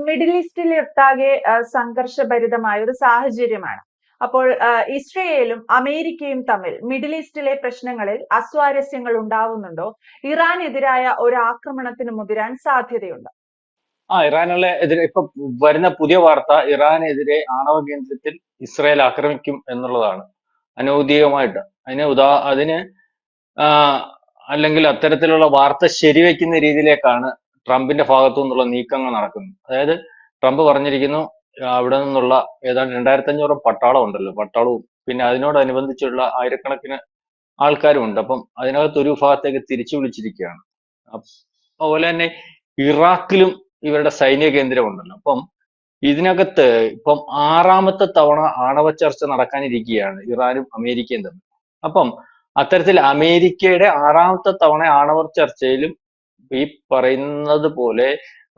Middle ഈസ്റ്റിൽ ഒട്ടാകെ സംഘർഷഭരിതമായ ഒരു സാഹചര്യമാണ്. അപ്പോൾ ഇസ്രയേലും അമേരിക്കയും തമ്മിൽ മിഡിൽ ഈസ്റ്റിലെ പ്രശ്നങ്ങളിൽ അസ്വാരസ്യങ്ങൾ ഉണ്ടാവുന്നുണ്ടോ? ഇറാനെതിരായ ഒരു ആക്രമണത്തിന് മുതിരാൻ സാധ്യതയുണ്ടോ? ഇറാനെതിരെ ഇപ്പൊ വരുന്ന പുതിയ വാർത്ത ഇറാനെതിരെ ആണവ കേന്ദ്രത്തിൽ ഇസ്രായേൽ ആക്രമിക്കും എന്നുള്ളതാണ്. അനൗദ്യോഗികമായിട്ട് അതിന് ആ, അല്ലെങ്കിൽ അത്തരത്തിലുള്ള വാർത്ത ശരിവെക്കുന്ന രീതിയിലേക്കാണ് ട്രംപിന്റെ ഭാഗത്തു നിന്നുള്ള നീക്കങ്ങൾ നടക്കുന്നത്. അതായത് ട്രംപ് പറഞ്ഞിരിക്കുന്നു, അവിടെ നിന്നുള്ള ഏതാണ്ട് 2500 പട്ടാളം ഉണ്ടല്ലോ, പട്ടാളവും പിന്നെ അതിനോടനുബന്ധിച്ചുള്ള ആയിരക്കണക്കിന് ആൾക്കാരും ഉണ്ട്. അപ്പം അതിനകത്ത് ഒരു വിഭാഗത്തേക്ക് തിരിച്ചു വിളിച്ചിരിക്കുകയാണ്. അതുപോലെ തന്നെ ഇറാഖിലും ഇവരുടെ സൈനിക കേന്ദ്രമുണ്ടല്ലോ. അപ്പം ഇതിനകത്ത് ഇപ്പം 6ാമത്തെ തവണ ആണവ ചർച്ച നടക്കാനിരിക്കുകയാണ് ഇറാനും അമേരിക്കയും തമ്മിൽ. അപ്പം അത്തരത്തിൽ അമേരിക്കയുടെ 6ാമത്തെ തവണ ആണവ ചർച്ചയിലും ഈ പറയുന്നത് പോലെ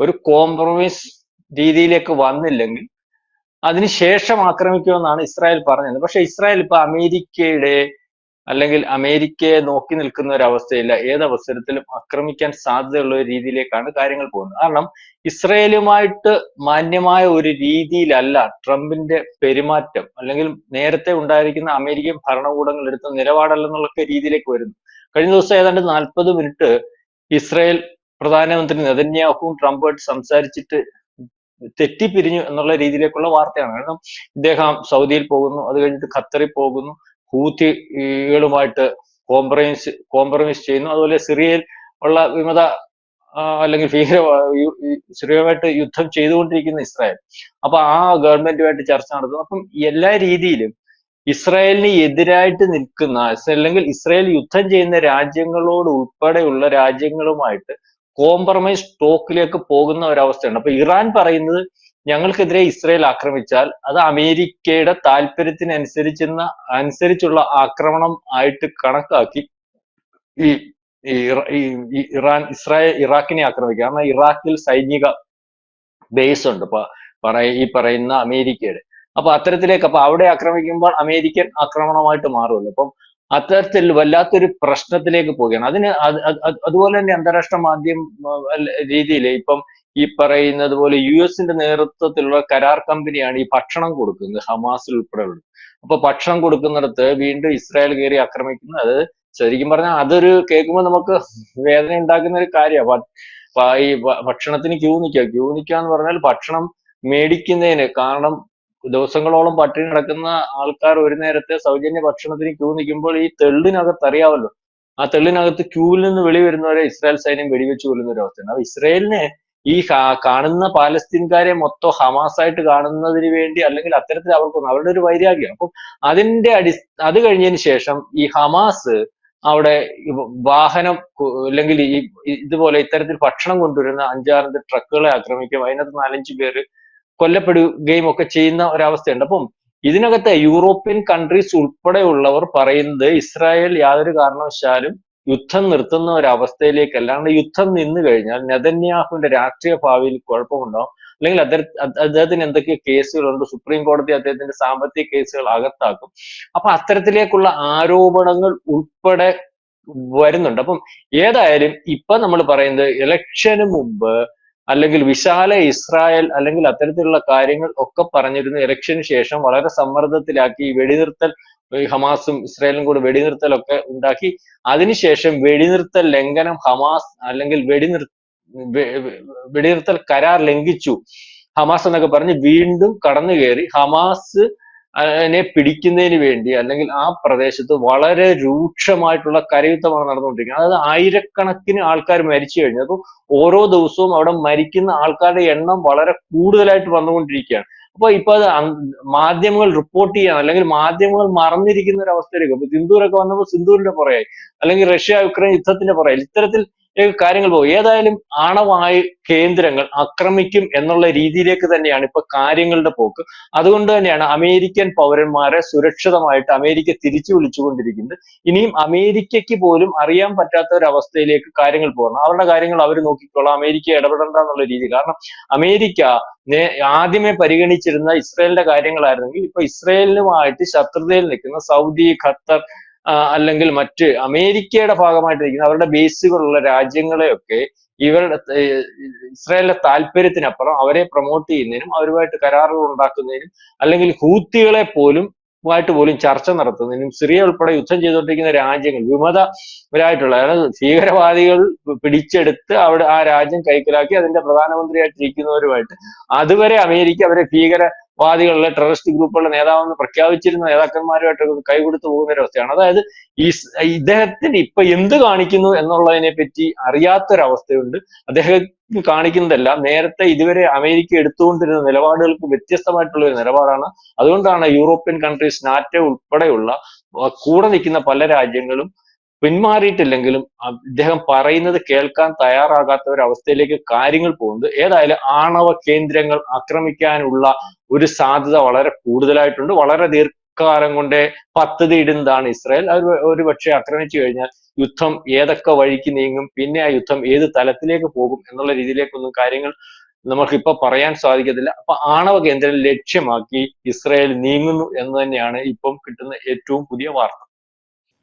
ഒരു കോംപ്രമൈസ് രീതിയിലേക്ക് വന്നില്ലെങ്കിൽ അതിനുശേഷം ആക്രമിക്കുമെന്നാണ് ഇസ്രായേൽ പറഞ്ഞത്. പക്ഷെ ഇസ്രായേൽ ഇപ്പൊ അമേരിക്കയുടെ അല്ലെങ്കിൽ അമേരിക്കയെ നോക്കി നിൽക്കുന്ന ഒരു അവസ്ഥയില്ല. ഏതവസരത്തിലും ആക്രമിക്കാൻ സാധ്യതയുള്ള ഒരു രീതിയിലേക്കാണ് കാര്യങ്ങൾ പോകുന്നത്. കാരണം ഇസ്രയേലുമായിട്ട് മാന്യമായ ഒരു രീതിയിലല്ല ട്രംപിന്റെ പെരുമാറ്റം, അല്ലെങ്കിൽ നേരത്തെ ഉണ്ടായിരിക്കുന്ന അമേരിക്കൻ ഭരണകൂടങ്ങൾ എടുത്ത നിലപാടല്ലെന്നുള്ള രീതിയിലേക്ക് വരുന്നു. കഴിഞ്ഞ ദിവസം ഏതാണ്ട് 40 മിനിറ്റ് ഇസ്രയേൽ പ്രധാനമന്ത്രി നെതന്യാഹുവും ട്രംപുമായിട്ട് സംസാരിച്ചിട്ട് തെറ്റിപ്പിരിഞ്ഞു എന്നുള്ള രീതിയിലേക്കുള്ള വാർത്തയാണ്. കാരണം ഇദ്ദേഹം സൗദിയിൽ പോകുന്നു, അത് കഴിഞ്ഞിട്ട് ഖത്തറിൽ പോകുന്നു, ഹൂത്തികളുമായിട്ട് കോംപ്രമൈസ് ചെയ്യുന്നു. അതുപോലെ സിറിയയിൽ ഉള്ള വിമത അല്ലെങ്കിൽ സിറിയയുമായിട്ട് യുദ്ധം ചെയ്തുകൊണ്ടിരിക്കുന്ന ഇസ്രായേൽ, അപ്പൊ ആ ഗവൺമെന്റുമായിട്ട് ചർച്ച നടത്തുന്നു. അപ്പം എല്ലാ രീതിയിലും ഇസ്രായേലിന് എതിരായിട്ട് നിൽക്കുന്ന, അല്ലെങ്കിൽ ഇസ്രായേൽ യുദ്ധം ചെയ്യുന്ന രാജ്യങ്ങളോട് ഉൾപ്പെടെയുള്ള രാജ്യങ്ങളുമായിട്ട് കോംപ്രമൈസ് ടോക്കിലേക്ക് പോകുന്ന ഒരവസ്ഥയുണ്ട്. അപ്പൊ ഇറാൻ പറയുന്നത്, ഞങ്ങൾക്കെതിരെ ഇസ്രായേൽ ആക്രമിച്ചാൽ അത് അമേരിക്കയുടെ അനുസരിച്ചുള്ള ആക്രമണം ആയിട്ട് കണക്കാക്കി ഈ ഇറാഖിനെ ആക്രമിക്കുക. കാരണം ഇറാഖിൽ സൈനിക ബേസ് ഉണ്ട് ഈ പറയുന്ന അമേരിക്കയുടെ. അപ്പൊ അത്തരത്തിലേക്ക്, അപ്പൊ അവിടെ ആക്രമിക്കുമ്പോൾ അമേരിക്കൻ ആക്രമണമായിട്ട് മാറുമല്ലോ. അപ്പം അത്തരത്തിൽ വല്ലാത്തൊരു പ്രശ്നത്തിലേക്ക് പോവുകയാണ്. അതുപോലെ തന്നെ അന്താരാഷ്ട്ര മാധ്യമ രീതിയിൽ ഇപ്പം ഈ പറയുന്നത് പോലെ US നേതൃത്വത്തിലുള്ള കരാർ കമ്പനിയാണ് ഈ ഭക്ഷണം കൊടുക്കുന്നത് ഹമാസിൽ ഉൾപ്പെടെയുള്ളത്. അപ്പൊ ഭക്ഷണം കൊടുക്കുന്നിടത്ത് വീണ്ടും ഇസ്രായേൽ കയറി ആക്രമിക്കുന്നത്, അത് ശരിക്കും പറഞ്ഞാൽ അതൊരു കേൾക്കുമ്പോൾ നമുക്ക് വേദന ഉണ്ടാക്കുന്ന ഒരു കാര്യമാണ്. ഈ ഭക്ഷണത്തിന് ക്യൂ നിൽക്കുക എന്ന് പറഞ്ഞാൽ ഭക്ഷണം മേടിക്കുന്നതിന്. കാരണം ദിവസങ്ങളോളം പട്ടിണി കിടക്കുന്ന ആൾക്കാർ ഒരു നേരത്തെ സൗജന്യ ഭക്ഷണത്തിന് ക്യൂ നിൽക്കുമ്പോൾ ഈ തെള്ളിനകത്ത് അറിയാമല്ലോ, ആ തെള്ളിനകത്ത് ക്യൂവിൽ നിന്ന് വെളി വരുന്നവരെ ഇസ്രായേൽ സൈന്യം വെടിവെച്ച് കൊല്ലുന്ന ഒരു അവസ്ഥയാണ്. അപ്പൊ ഇസ്രായേലിനെ ഈ കാണുന്ന പാലസ്തീൻകാരെ മൊത്തം ഹമാസ് ആയിട്ട് കാണുന്നതിന് വേണ്ടി, അല്ലെങ്കിൽ അത്തരത്തിൽ അവരുടെ ഒരു വൈരാഗ്യം. അപ്പം അത് കഴിഞ്ഞതിന് ശേഷം ഈ ഹമാസ് അവിടെ വാഹനം അല്ലെങ്കിൽ ഇതുപോലെ ഇത്തരത്തിൽ ഭക്ഷണം കൊണ്ടുവരുന്ന 5-6 ട്രക്കുകളെ ആക്രമിക്കും, അതിനകത്ത് 4-5 പേര് കൊല്ലപ്പെടുകയും ഒക്കെ ചെയ്യുന്ന ഒരവസ്ഥയുണ്ട്. അപ്പം ഇതിനകത്ത് യൂറോപ്യൻ കൺട്രീസ് ഉൾപ്പെടെയുള്ളവർ പറയുന്നത് ഇസ്രായേൽ യാതൊരു കാരണവശാലും യുദ്ധം നിർത്തുന്ന ഒരവസ്ഥയിലേക്ക്, അല്ലാണ്ട് യുദ്ധം നിന്നു കഴിഞ്ഞാൽ നെതന്യാഹുവിന്റെ രാഷ്ട്രീയ ഭാവിയിൽ കുഴപ്പമുണ്ടാവും, അല്ലെങ്കിൽ അദ്ദേഹത്തിന് എന്തൊക്കെയോ കേസുകളുണ്ട്, സുപ്രീം കോടതി അദ്ദേഹത്തിന്റെ സാമ്പത്തിക കേസുകൾ അകത്താക്കും. അപ്പൊ അത്തരത്തിലേക്കുള്ള ആരോപണങ്ങൾ ഉൾപ്പെടെ വരുന്നുണ്ട്. അപ്പം ഏതായാലും ഇപ്പൊ നമ്മൾ പറയുന്നത് ഇലക്ഷന് മുമ്പ്, അല്ലെങ്കിൽ വിശാല ഇസ്രായേൽ, അല്ലെങ്കിൽ അത്തരത്തിലുള്ള കാര്യങ്ങൾ ഒക്കെ പറഞ്ഞിരുന്നു. ഇലക്ഷന് ശേഷം വളരെ സമ്മർദ്ദത്തിലാക്കി വെടിനിർത്തൽ, ഹമാസും ഇസ്രായേലും കൂടെ വെടിനിർത്തലൊക്കെ ഉണ്ടാക്കി. അതിനുശേഷം വെടിനിർത്തൽ ലംഘനം ഹമാസ്, അല്ലെങ്കിൽ വെടിനിർത്തൽ കരാർ ലംഘിച്ചു ഹമാസ് എന്നൊക്കെ പറഞ്ഞ് വീണ്ടും കടന്നു കയറി ഹമാസ് നെ പിടിക്കുന്നതിന് വേണ്ടി, അല്ലെങ്കിൽ ആ പ്രദേശത്ത് വളരെ രൂക്ഷമായിട്ടുള്ള കരയുദ്ധമാണ് നടന്നുകൊണ്ടിരിക്കുന്നത്. അതായത് ആയിരക്കണക്കിന് ആൾക്കാർ മരിച്ചു കഴിഞ്ഞു. അപ്പൊ ഓരോ ദിവസവും അവിടെ മരിക്കുന്ന ആൾക്കാരുടെ എണ്ണം വളരെ കൂടുതലായിട്ട് വന്നുകൊണ്ടിരിക്കുകയാണ്. അപ്പൊ അത് മാധ്യമങ്ങൾ റിപ്പോർട്ട് ചെയ്യാൻ, അല്ലെങ്കിൽ മാധ്യമങ്ങൾ മറന്നിരിക്കുന്ന ഒരു അവസ്ഥയിലേക്ക്. അപ്പൊ സിന്ദൂരൊക്കെ വന്നപ്പോൾ സിന്ദൂരിന്റെ പുറകെ, അല്ലെങ്കിൽ റഷ്യ യുക്രൈൻ യുദ്ധത്തിന്റെ പുറകെ, ഇത്തരത്തിൽ കാര്യങ്ങൾ പോകും. ഏതായാലും കേന്ദ്രങ്ങൾ ആക്രമിക്കും എന്നുള്ള രീതിയിലേക്ക് തന്നെയാണ് ഇപ്പൊ കാര്യങ്ങളുടെ പോക്ക്. അതുകൊണ്ട് തന്നെയാണ് അമേരിക്കൻ പൗരന്മാരെ സുരക്ഷിതമായിട്ട് അമേരിക്ക തിരിച്ചു വിളിച്ചുകൊണ്ടിരിക്കുന്നത്. ഇനിയും അമേരിക്കയ്ക്ക് പോലും അറിയാൻ പറ്റാത്ത ഒരു അവസ്ഥയിലേക്ക് കാര്യങ്ങൾ പോകണം. അവരുടെ കാര്യങ്ങൾ അവർ നോക്കിക്കോളാം, അമേരിക്ക ഇടപെടണ്ട എന്നുള്ള രീതി. കാരണം അമേരിക്ക ആദ്യമേ പരിഗണിച്ചിരുന്ന ഇസ്രായേലിന്റെ കാര്യങ്ങളായിരുന്നെങ്കിൽ ഇപ്പൊ ഇസ്രായേലിനുമായിട്ട് ശത്രുതയിൽ നിൽക്കുന്ന സൗദി, ഖത്തർ, അല്ലെങ്കിൽ മറ്റ് അമേരിക്കയുടെ ഭാഗമായിട്ട് നിൽക്കുന്ന അവരുടെ ബേസുകളുള്ള രാജ്യങ്ങളെയൊക്കെ ഇസ്രായേലിന്റെ താല്പര്യത്തിനപ്പുറം അവരെ പ്രൊമോട്ട് ചെയ്യുന്നതിനും അവരുമായിട്ട് കരാറുകൾ ഉണ്ടാക്കുന്നതിനും അല്ലെങ്കിൽ ഹൂത്തികളെ പോലും ചർച്ച നടത്തുന്നതിനും സിറിയ ഉൾപ്പെടെ യുദ്ധം ചെയ്തുകൊണ്ടിരിക്കുന്ന രാജ്യങ്ങൾ വിമതരായിട്ടുള്ള, അതായത് ഭീകരവാദികൾ പിടിച്ചെടുത്ത് അവിടെ ആ രാജ്യം കൈക്കലാക്കി അതിന്റെ പ്രധാനമന്ത്രിയായിട്ടിരിക്കുന്നവരുമായിട്ട് അതുവരെ അമേരിക്ക അവരെ ഭീകരവാദികളുടെ ടെററിസ്റ്റ് ഗ്രൂപ്പുകളുടെ നേതാവെന്ന് പ്രഖ്യാപിച്ചിരുന്ന നേതാക്കന്മാരുമായിട്ട് കൈകൊടുത്തു പോകുന്ന ഒരു അവസ്ഥയാണ്. അതായത് ഇദ്ദേഹത്തിന് ഇപ്പൊ എന്ത് കാണിക്കുന്നു എന്നുള്ളതിനെ പറ്റി അറിയാത്തൊരവസ്ഥയുണ്ട്. അദ്ദേഹം കാണിക്കുന്നതെല്ലാം നേരത്തെ ഇതുവരെ അമേരിക്ക എടുത്തുകൊണ്ടിരുന്ന നിലപാടുകൾക്ക് വ്യത്യസ്തമായിട്ടുള്ള ഒരു നിലപാടാണ്. അതുകൊണ്ടാണ് യൂറോപ്യൻ കൺട്രീസ്, നാറ്റോ ഉൾപ്പെടെയുള്ള കൂടെ നിൽക്കുന്ന പല രാജ്യങ്ങളും പിന്മാറിയിട്ടില്ലെങ്കിലും ഇദ്ദേഹം പറയുന്നത് കേൾക്കാൻ തയ്യാറാകാത്ത ഒരു അവസ്ഥയിലേക്ക് കാര്യങ്ങൾ പോകുന്നത്. ഏതായാലും ആണവ കേന്ദ്രങ്ങൾ ആക്രമിക്കാനുള്ള ഒരു സാധ്യത വളരെ കൂടുതലായിട്ടുണ്ട്. വളരെ ദീർഘകാലം കൊണ്ടേ പദ്ധതി ഇടുന്നതാണ് ഇസ്രായേൽ. അത് ഒരു പക്ഷേ ആക്രമിച്ചു കഴിഞ്ഞാൽ യുദ്ധം ഏതൊക്കെ വഴിക്ക് നീങ്ങും, പിന്നെ ആ യുദ്ധം ഏത് തലത്തിലേക്ക് പോകും എന്നുള്ള രീതിയിലേക്കൊന്നും കാര്യങ്ങൾ നമുക്കിപ്പൊ പറയാൻ സാധിക്കത്തില്ല. അപ്പൊ ആണവ കേന്ദ്രം ലക്ഷ്യമാക്കി ഇസ്രായേൽ നീങ്ങുന്നു എന്ന് തന്നെയാണ് ഇപ്പം കിട്ടുന്ന ഏറ്റവും പുതിയ വാർത്ത.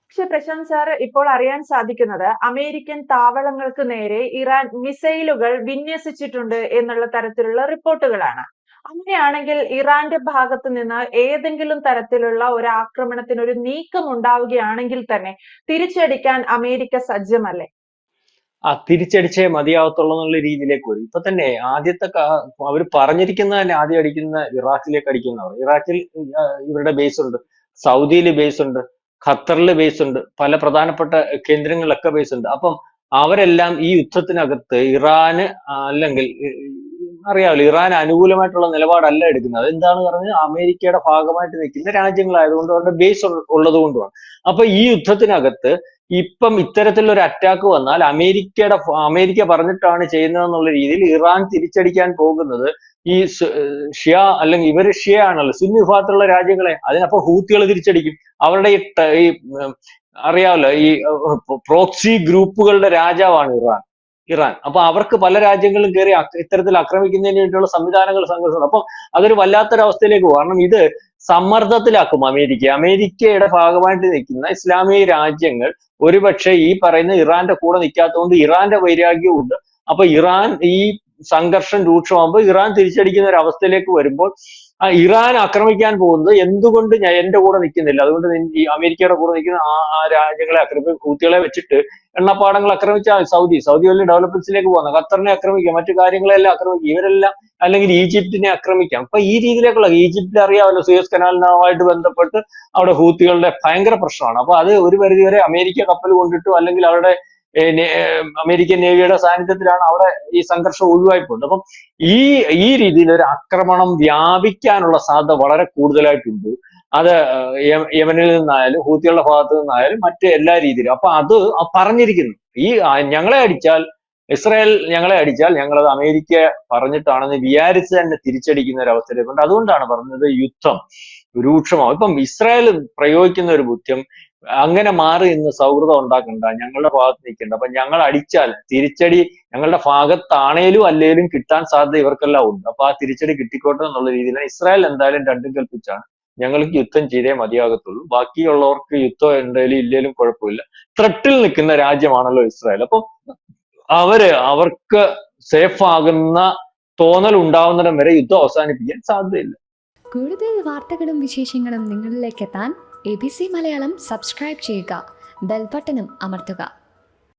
പക്ഷെ പ്രശാന്ത് സാർ, ഇപ്പോൾ അറിയാൻ സാധിക്കുന്നത് അമേരിക്കൻ താവളങ്ങൾക്ക് നേരെ ഇറാൻ മിസൈലുകൾ വിന്യസിച്ചിട്ടുണ്ട് എന്നുള്ള തരത്തിലുള്ള റിപ്പോർട്ടുകളാണ്. അങ്ങനെയാണെങ്കിൽ ഇറാന്റെ ഭാഗത്ത് നിന്ന് ഏതെങ്കിലും തരത്തിലുള്ള ഒരു ആക്രമണത്തിന് ഒരു നീക്കം ഉണ്ടാവുകയാണെങ്കിൽ തന്നെ തിരിച്ചടിക്കാൻ അമേരിക്ക സജ്ജമല്ലേ? തിരിച്ചടിച്ചേ മതിയാവത്തുള്ളൂ എന്നുള്ള രീതിയിലേക്ക് വരും. ഇപ്പൊ തന്നെ ആദ്യത്തെ അവർ പറഞ്ഞിരിക്കുന്ന തന്നെ ആദ്യം അടിക്കുന്ന ഇറാഖിലേക്ക് അടിക്കുന്നവർ. ഇറാഖിൽ ഇവരുടെ ബേസ് ഉണ്ട്, സൗദിയിൽ ബേസ് ഉണ്ട്, ഖത്തറിൽ ബേസ് ഉണ്ട്, പല പ്രധാനപ്പെട്ട കേന്ദ്രങ്ങളിലൊക്കെ ബേസ് ഉണ്ട്. അപ്പം അവരെല്ലാം ഈ യുദ്ധത്തിനകത്ത് ഇറാന് അല്ലെങ്കിൽ അറിയാമല്ലോ, ഇറാൻ അനുകൂലമായിട്ടുള്ള നിലപാടല്ല എടുക്കുന്നത്. അതെന്താണ് പറഞ്ഞത്, അമേരിക്കയുടെ ഭാഗമായിട്ട് നിൽക്കുന്ന രാജ്യങ്ങളായതുകൊണ്ട് അവരുടെ ബേസ് ഉള്ളത് കൊണ്ടുമാണ്. അപ്പൊ ഈ യുദ്ധത്തിനകത്ത് ഇപ്പം ഇത്തരത്തിലുള്ള ഒരു അറ്റാക്ക് വന്നാൽ അമേരിക്ക പറഞ്ഞിട്ടാണ് ചെയ്യുന്നതെന്നുള്ള രീതിയിൽ ഇറാൻ തിരിച്ചടിക്കാൻ പോകുന്നത് ഈ ഷിയ അല്ലെങ്കിൽ ഇവര് ഷിയ ആണല്ലോ, സുന്നി വിഭാഗത്തിലുള്ള രാജ്യങ്ങളെ. അതിനപ്പോ ഹൂത്തികൾ തിരിച്ചടിക്കും. അവരുടെ ഈ അറിയാമല്ലോ, ഈ പ്രോക്സി ഗ്രൂപ്പുകളുടെ രാജാവാണ് ഇറാൻ. അപ്പൊ അവർക്ക് പല രാജ്യങ്ങളും കയറി ഇത്തരത്തിൽ ആക്രമിക്കുന്നതിന് വേണ്ടിയുള്ള സംവിധാനങ്ങൾ സംഘടിച്ചു. അപ്പൊ അതൊരു വല്ലാത്തൊരവസ്ഥയിലേക്ക് പോകും. കാരണം ഇത് സമ്മർദ്ദത്തിലാക്കും അമേരിക്കയുടെ ഭാഗമായിട്ട് നിൽക്കുന്ന ഇസ്ലാമിക രാജ്യങ്ങൾ ഒരുപക്ഷെ ഈ പറയുന്ന ഇറാന്റെ കൂടെ നിൽക്കാത്തതുകൊണ്ട് ഇറാന്റെ വൈരാഗ്യവും ഉണ്ട്. അപ്പൊ ഇറാൻ ഈ സംഘർഷം രൂക്ഷമാകുമ്പോൾ ഇറാൻ തിരിച്ചടിക്കുന്ന ഒരു അവസ്ഥയിലേക്ക് വരുമ്പോൾ ഇറാൻ ആക്രമിക്കാൻ പോകുന്നത് എന്തുകൊണ്ട് എന്റെ കൂടെ നിൽക്കുന്നില്ല, അതുകൊണ്ട് ഈ അമേരിക്കയുടെ കൂടെ നിൽക്കുന്ന ആ രാജ്യങ്ങളെ ആക്രമിക്കും. ഹൂത്തികളെ വെച്ചിട്ട് എണ്ണപ്പാടങ്ങൾ ആക്രമിച്ചാൽ സൗദി വലിയ ഡെവലപ്മെന്റ്സിലേക്ക് പോകുന്ന, ഖത്തറിനെ ആക്രമിക്കാം, മറ്റു കാര്യങ്ങളെല്ലാം ആക്രമിക്കും, ഇവരെല്ലാം അല്ലെങ്കിൽ ഈജിപ്തിനെ ആക്രമിക്കാം. അപ്പൊ ഈ രീതിയിലേക്കുള്ള, ഈജിപ്തിൽ അറിയാമല്ലോ സൂയസ് കനാലിനുമായിട്ട് ബന്ധപ്പെട്ട് അവിടെ ഹൂത്തികളുടെ ഭയങ്കര പ്രശ്നമാണ്. അപ്പൊ അത് ഒരു പരിധിവരെ അമേരിക്ക കപ്പൽ കൊണ്ടിട്ടോ അല്ലെങ്കിൽ അവരുടെ അമേരിക്കൻ നേവിയുടെ സാന്നിധ്യത്തിലാണ് അവിടെ ഈ സംഘർഷം ഒഴിവായി പോകുന്നത്. അപ്പം ഈ രീതിയിൽ ഒരു ആക്രമണം വ്യാപിക്കാനുള്ള സാധ്യത വളരെ കൂടുതലായിട്ടുണ്ട്. അത് യമനിൽ നിന്നായാലും ഹൂത്തികളുടെ ഭാഗത്ത് നിന്നായാലും മറ്റ് എല്ലാ രീതിയിലും. അപ്പൊ അത് പറഞ്ഞിരിക്കുന്നു, ഇസ്രായേൽ ഞങ്ങളെ അടിച്ചാൽ ഞങ്ങളത് അമേരിക്ക പറഞ്ഞിട്ടാണെന്ന് വിചാരിച്ച് തന്നെ തിരിച്ചടിക്കുന്ന ഒരു അവസ്ഥയിലേക്കുണ്ട്. അതുകൊണ്ടാണ് പറഞ്ഞത് യുദ്ധം രൂക്ഷമാവും. ഇപ്പം ഇസ്രായേൽ പ്രയോഗിക്കുന്ന ഒരു ബുദ്ധ്യം, അങ്ങനെ മാറി ഇന്ന് സൗഹൃദം ഉണ്ടാക്കണ്ട, ഞങ്ങളുടെ ഭാഗത്ത് നിൽക്കണ്ട, അപ്പൊ ഞങ്ങൾ അടിച്ചാൽ തിരിച്ചടി ഞങ്ങളുടെ ഭാഗത്താണേലും അല്ലേലും കിട്ടാൻ സാധ്യത ഇവർക്കെല്ലാം ഉണ്ട്. അപ്പൊ ആ തിരിച്ചടി കിട്ടിക്കോട്ടെ എന്നുള്ള രീതിയിലാണ് ഇസ്രായേൽ എന്തായാലും രണ്ടും കൽപ്പിച്ചാണ് ഞങ്ങൾക്ക് യുദ്ധം ചെയ്തേ മതിയാകത്തുള്ളൂ, ബാക്കിയുള്ളവർക്ക് യുദ്ധം ഉണ്ടെങ്കിലും ഇല്ലേലും കുഴപ്പമില്ല. ത്രെട്ടിൽ നിൽക്കുന്ന രാജ്യമാണല്ലോ ഇസ്രായേൽ. അപ്പൊ അവർക്ക് സേഫ് ആകുന്ന തോന്നൽ ഉണ്ടാവുന്നിടം വരെ യുദ്ധം അവസാനിപ്പിക്കാൻ സാധ്യതയില്ല. കൂടുതൽ വാർത്തകളും വിശേഷങ്ങളും നിങ്ങളിലേക്ക് എത്താൻ ABC മലയാളം സബ്സ്ക്രൈബ് ചെയ്യുക, ബെൽ ബട്ടണും അമർത്തുക.